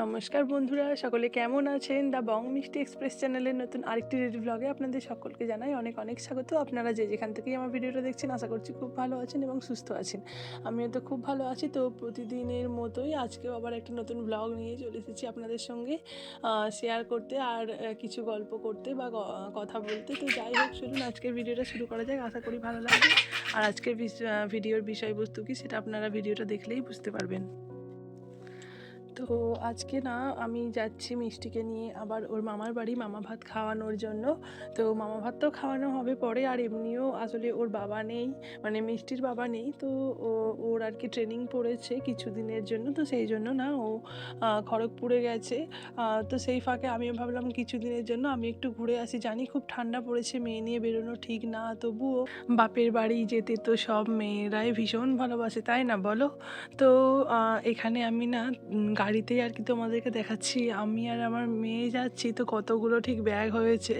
নমস্কার বন্ধুরা, সকলে কেমন আছেন? দ্য বং মিষ্টি এক্সপ্রেস চ্যানেলের নতুন আরেকটি রেডি ব্লগে আপনাদের সকলকে জানাই অনেক অনেক স্বাগত। আপনারা যে যেখান থেকেই আমার ভিডিওটা দেখছেন আশা করছি খুব ভালো আছেন এবং সুস্থ আছেন। আমিও তো খুব ভালো আছি। তো প্রতিদিনের মতোই আজকেও আবার একটা নতুন ব্লগ নিয়ে চলে এসেছি আপনাদের সঙ্গে শেয়ার করতে আর কিছু গল্প করতে বা কথা বলতে। তো যাই হোক, চলুন আজকের ভিডিওটা শুরু করা যাক। আশা করি ভালো লাগবে। আর আজকের ভিডিওর বিষয়বস্তু কি সেটা আপনারা ভিডিওটা দেখলেই বুঝতে পারবেন। তো আজকে না আমি যাচ্ছি মিষ্টিকে নিয়ে আবার ওর মামার বাড়ি মামা ভাত খাওয়ানোর জন্য। তো মামা ভাত তো খাওয়ানো হবে পরে, আর এমনিও আসলে ওর বাবা নেই, মানে মিষ্টির বাবা নেই। তো ওর আর কি ট্রেনিং পড়েছে কিছুদিনের জন্য, তো সেই জন্য না ও খড়গপুরে গেছে। তো সেই ফাঁকে আমিও ভাবলাম কিছুদিনের জন্য আমি একটু ঘুরে আসি। জানি খুব ঠান্ডা পড়েছে, মেয়ে নিয়ে বেরোনো ঠিক না, তবুও বাপের বাড়ি যেতে তো সব মেয়েরাই ভীষণ ভালোবাসে, তাই না বলো? তো এখানে আমি না গাড়িতেই আর কি তোমাদেরকে দেখাচ্ছি, আমি আর আমার মেয়ে যাচ্ছি। তো কতগুলো ঠিক ব্যাগ হয়েছে।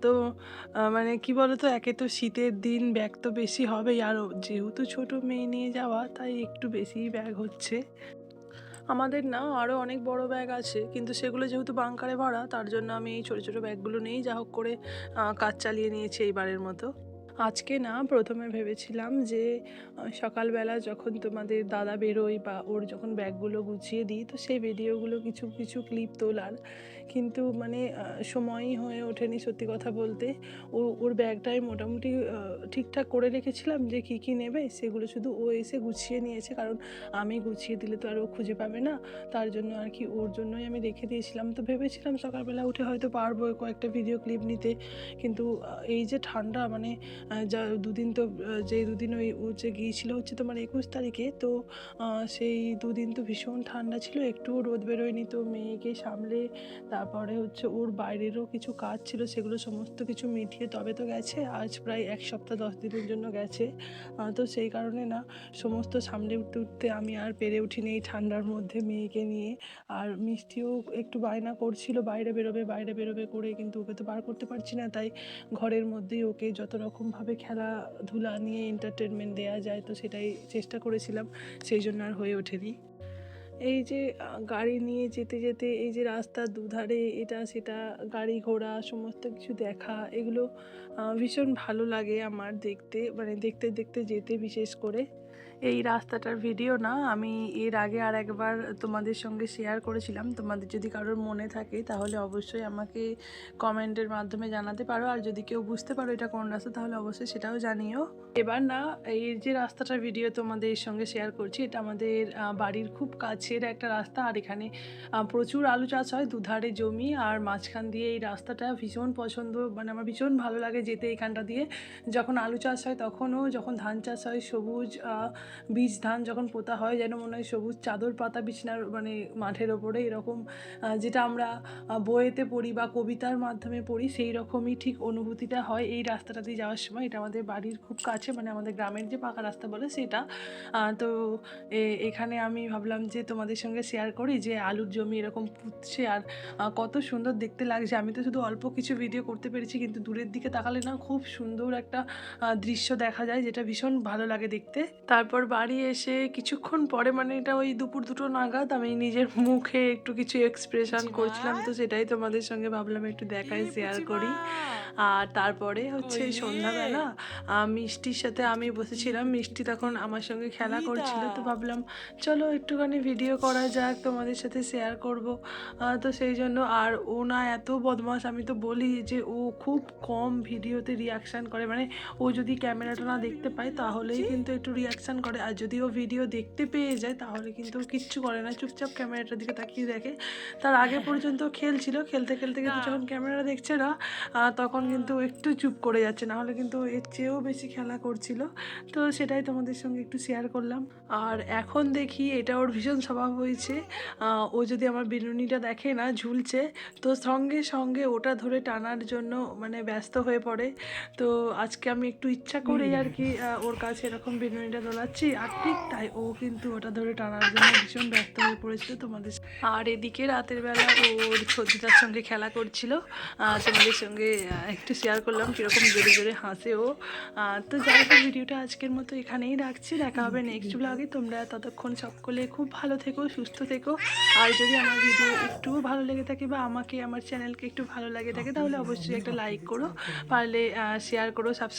তো মানে কি বলো তো, একে তো শীতের দিন ব্যাগ তো বেশি হবেই, আর যেহেতু ছোট মেয়ে নিয়ে যাওয়া তাই একটু বেশিই ব্যাগ হচ্ছে। আমাদের না আরও অনেক বড় ব্যাগ আছে, কিন্তু সেগুলো যেহেতু বাংকারে ভরা তার জন্য আমি এই ছোটো ছোটো ব্যাগগুলো নিয়েই যা হোক করে কাজ চালিয়ে নিয়েছি এইবারের মতো। আজকে না প্রথমে ভেবেছিলাম যে সকালবেলা যখন তোমাদের দাদা বেরোয় বা ওর যখন ব্যাগগুলো গুছিয়ে দিই, তো সেই ভিডিওগুলো কিছু কিছু ক্লিপ তোলার, কিন্তু মানে সময়ই হয়ে ওঠেনি সত্যি কথা বলতে। ওর ব্যাগটাই মোটামুটি ঠিকঠাক করে রেখেছিলাম যে কী কী নেবে, সেগুলো শুধু ও এসে গুছিয়ে নিয়েছে, কারণ আমি গুছিয়ে দিলে তো আর ও খুঁজে পাবে না। তার জন্য আর কি ওর জন্যই আমি রেখে দিয়েছিলাম। তো ভেবেছিলাম সকালবেলা উঠে হয়তো পারবো কয়েকটা ভিডিও ক্লিপ নিতে, কিন্তু এই যে ঠান্ডা, মানে যা দুদিন তো যেই দুদিন ও যে গিয়েছিলো হচ্ছে তোমার 21 তারিখে, তো সেই দুদিন তো ভীষণ ঠান্ডা ছিল, একটুও রোদ বেরোয়নি। তো মেয়েকে সামলে তারপরে হচ্ছে ওর বাইরেরও কিছু কাজ ছিল, সেগুলো সমস্ত কিছু মিটিয়ে তবে তো গেছে। আজ প্রায় 1 সপ্তাহ 10 দিনের জন্য গেছে। তো সেই কারণে না সমস্ত সামলে উঠতে উঠতে আমি আর পেরে উঠিনি এই ঠান্ডার মধ্যে মেয়েকে নিয়ে। আর মিষ্টিও একটু বায়না করছিল বাইরে বেরোবে বাইরে বেরোবে করে, কিন্তু ওকে তো বার করতে পারছি না। তাই ঘরের মধ্যেই ওকে যত রকমভাবে খেলাধুলা নিয়ে এন্টারটেনমেন্ট দেওয়া যায়, তো সেটাই চেষ্টা করেছিলাম, সেই জন্য আর হয়ে ওঠেনি। এই যে গাড়ি নিয়ে যেতে যেতে এই যে রাস্তার দুধারে এটা সেটা গাড়ি ঘোড়া সমস্ত কিছু দেখা, এগুলো ভীষণ ভালো লাগে আমার দেখতে, মানে দেখতে দেখতে যেতে। বিশেষ করে এই রাস্তাটার ভিডিও না আমি এর আগে আর একবার তোমাদের সঙ্গে শেয়ার করেছিলাম। তোমাদের যদি কারোর মনে থাকে তাহলে অবশ্যই আমাকে কমেন্টের মাধ্যমে জানাতে পারো, আর যদি কেউ বুঝতে পারো এটা কোন রাস্তা তাহলে অবশ্যই সেটাও জানিও। এবার না এই যে রাস্তাটার ভিডিও তোমাদের সঙ্গে শেয়ার করছি, এটা আমাদের বাড়ির খুব কাছের একটা রাস্তা। আর এখানে প্রচুর আলু চাষ হয়, দুধারে জমি, আর মাঝখান দিয়ে এই রাস্তাটা ভীষণ পছন্দ, মানে আমার ভীষণ ভালো লাগে যেতে এখানটা দিয়ে। যখন আলু চাষ হয় তখনও, যখন ধান চাষ হয়, সবুজ বীজ ধান যখন পোতা হয়, যেন মনে হয় সবুজ চাদর পাতা বিছানার মানে মাঠের ওপরে, এরকম যেটা আমরা বইয়েতে পড়ি বা কবিতার মাধ্যমে পড়ি, সেই রকমই ঠিক অনুভূতিটা হয় এই রাস্তাটা দিয়ে যাওয়ার সময়। এটা আমাদের বাড়ির খুব কাছে, মানে আমাদের গ্রামের যে পাকা রাস্তা বলে সেটা। তো এখানে আমি ভাবলাম যে তোমাদের সঙ্গে শেয়ার করি যে আলুর জমি এরকম পুঁতছে, আর কত সুন্দর দেখতে লাগছে। আমি তো শুধু অল্প কিছু ভিডিও করতে পেরেছি, কিন্তু দূরের দিকে তাকালে না খুব সুন্দর একটা দৃশ্য দেখা যায়, যেটা ভীষণ ভালো লাগে দেখতে। তারপর বাড়ি এসে কিছুক্ষণ পরে, মানে এটা ওই দুপুর 2টো নাগাদ, আমি নিজের মুখে একটু কিছু এক্সপ্রেশন করছিলাম, তো সেটাই তোমাদের সঙ্গে ভাবলাম একটু দেখাই, শেয়ার করি। আর তারপরে হচ্ছে সন্ধ্যাবেলা মিষ্টির সাথে আমি বসেছিলাম, মিষ্টি তখন আমার সঙ্গে খেলা করছিল, তো ভাবলাম চলো একটুখানি ভিডিও করা যাক, তোমাদের সাথে শেয়ার করব। তো সেই জন্য, আর ও না এত বদমাশ, আমি তো বলি যে ও খুব কম ভিডিওতে রিয়াকশান করে, মানে ও যদি ক্যামেরাটা না দেখতে পায় তাহলেই কিন্তু একটু রিয়াকশান করে, আর যদি ও ভিডিও দেখতে পেয়ে যায় তাহলে কিন্তু কিচ্ছু করে না, চুপচাপ ক্যামেরাটার দিকে তাকিয়ে দেখে। তার আগে পর্যন্ত খেলছিল, খেলতে খেলতে কিন্তু যখন ক্যামেরা দেখছে না তখন কিন্তু একটু চুপ করে যাচ্ছে, নাহলে কিন্তু এর চেয়েও বেশি খেলা করছিল। তো সেটাই তোমাদের সঙ্গে একটু শেয়ার করলাম। আর এখন দেখি এটা ওর ভীষণ স্বভাব হয়েছে, ও যদি আমার বিনুনিটা দেখে না ঝুলছে, তো সঙ্গে সঙ্গে ওটা ধরে টানার জন্য মানে ব্যস্ত হয়ে পড়ে। তো আজকে আমি একটু ইচ্ছা করেই আর কি ওর কাছে এরকম বিনুনিটা দোলাচ্ছি, আর ঠিক তাই ও কিন্তু ওটা ধরে টানার জন্য ভীষণ ব্যস্ত হয়ে পড়েছিল তোমাদের। আর এদিকে রাতের বেলা ওর ছদিটার সঙ্গে খেলা করছিল, তোমাদের সঙ্গে একটু শেয়ার করলাম কীরকম জোরে জোরে হাসে ও। তো যাই হোক, ভিডিওটা আজকের মতো এখানেই রাখছি। দেখা হবে নেক্সট ব্লগে। তোমরা ততক্ষণ সকলে খুব ভালো থেকো, সুস্থ থেকো। আর যদি আমার ভিডিও একটুও ভালো লেগে থাকে বা আমাকে আমার চ্যানেলকে একটু ভালো লাগে থাকে, তাহলে অবশ্যই একটা লাইক করো, পারলে শেয়ার করো, সাবস্ক্রাইব